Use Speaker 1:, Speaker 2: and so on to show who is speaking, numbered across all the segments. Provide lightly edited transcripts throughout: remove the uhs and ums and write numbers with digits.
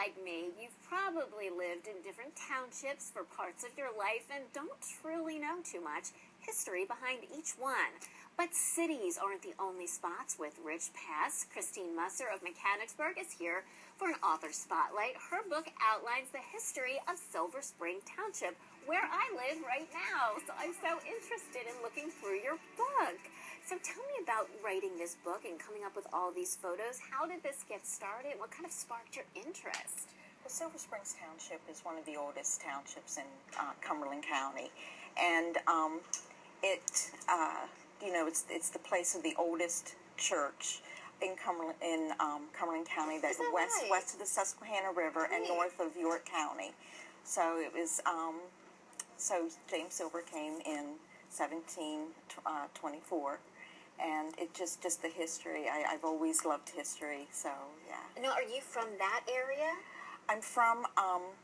Speaker 1: like me, you've probably lived in different townships for parts of your life and don't really know too much history behind each one. But cities aren't the only spots with rich pasts. Clepper Musser of Mechanicsburg is here for an author spotlight. Her book outlines the history of Silver Spring Township, where I live right now. So I'm so interested in looking through your book. So tell me about writing this book and coming up with all these photos. How did this get started? What kind of sparked your interest?
Speaker 2: Well, Silver Springs Township is one of the oldest townships in Cumberland County, and it's the place of the oldest church in Cumberland County, that's west of the Susquehanna River and north of York County. So it was so James Silver came in 1724. And it just the history. I've always loved history, so yeah.
Speaker 1: Now, are you from that area?
Speaker 2: I'm from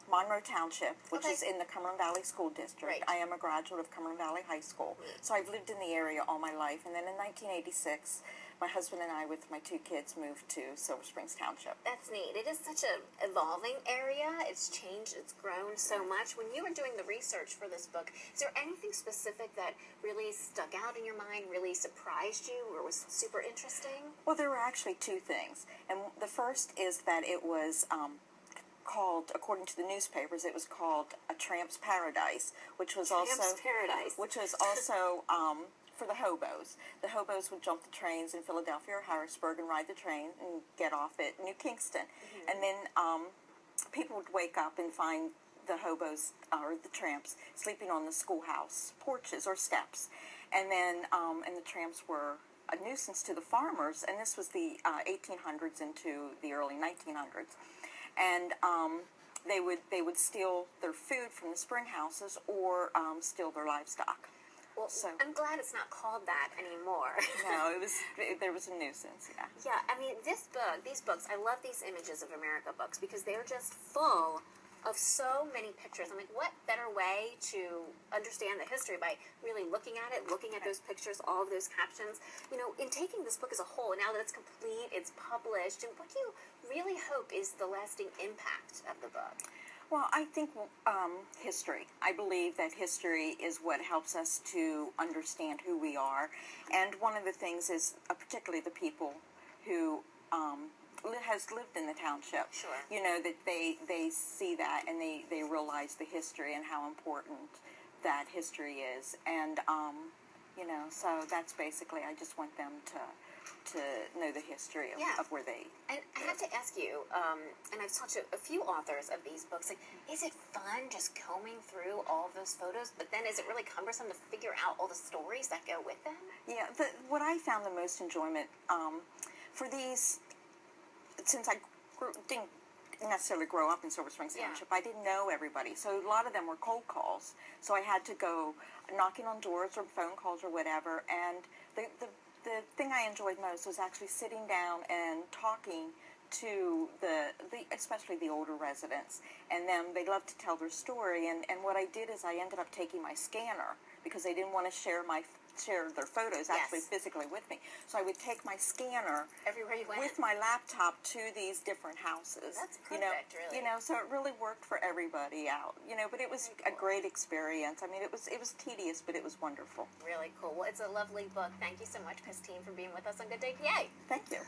Speaker 2: Monroe Township, which is in the Cumberland Valley School District.
Speaker 1: Right.
Speaker 2: I am a graduate of Cumberland Valley High School. So I've lived in the area all my life. And then in 1986, my husband and I, with my two kids, moved to Silver Springs Township.
Speaker 1: That's neat. It is such an evolving area. It's changed. It's grown so much. When you were doing the research for this book, is there anything specific that really stuck out in your mind, really surprised you, or was super interesting?
Speaker 2: Well, there were actually two things. And the first is that it was called, according to the newspapers, it was called A Tramp's Paradise, which was also for the hobos. The hobos would jump the trains in Philadelphia or Harrisburg and ride the train and get off at New Kingstown. Mm-hmm. And then people would wake up and find the hobos or the tramps sleeping on the schoolhouse porches or steps. And then and the tramps were a nuisance to the farmers, and this was the 1800s into the early 1900s. And they would steal their food from the spring houses or steal their livestock.
Speaker 1: Well, so, I'm glad it's not called that anymore.
Speaker 2: No, there was a nuisance, yeah.
Speaker 1: Yeah, I mean, these books, I love these Images of America books because they're just full of so many pictures. I'm like, what better way to understand the history by really looking at it, looking at those pictures, all of those captions. You know, in taking this book as a whole, now that it's complete, it's published, and what do you really hope is the lasting impact of the book?
Speaker 2: Well, I think history. I believe that history is what helps us to understand who we are. And one of the things is particularly the people who has lived in the township.
Speaker 1: Sure.
Speaker 2: You know, that they see that and they realize the history and how important that history is. And, you know, so that's basically, I just want them to know the history of where they
Speaker 1: And I have to ask you, and I've talked to a few authors of these books, like, is it fun just combing through all of those photos, but then is it really cumbersome to figure out all the stories that go with them?
Speaker 2: Yeah, what I found the most enjoyment for these, since I didn't necessarily grow up in Silver Springs Township, I didn't know everybody, so a lot of them were cold calls, so I had to go knocking on doors or phone calls or whatever, and the thing I enjoyed most was actually sitting down and talking to especially the older residents, and they love to tell their story, and what I did is I ended up taking my scanner because they didn't want to share their photos actually physically with me. So I would take my scanner
Speaker 1: everywhere you went
Speaker 2: with my laptop to these different houses.
Speaker 1: That's perfect, really.
Speaker 2: You know, so it really worked for everybody out. You know, but it was a great experience. I mean, it was tedious, but it was wonderful.
Speaker 1: Really cool. Well, it's a lovely book. Thank you so much, Christine, for being with us on Good Day PA.
Speaker 2: Thank you.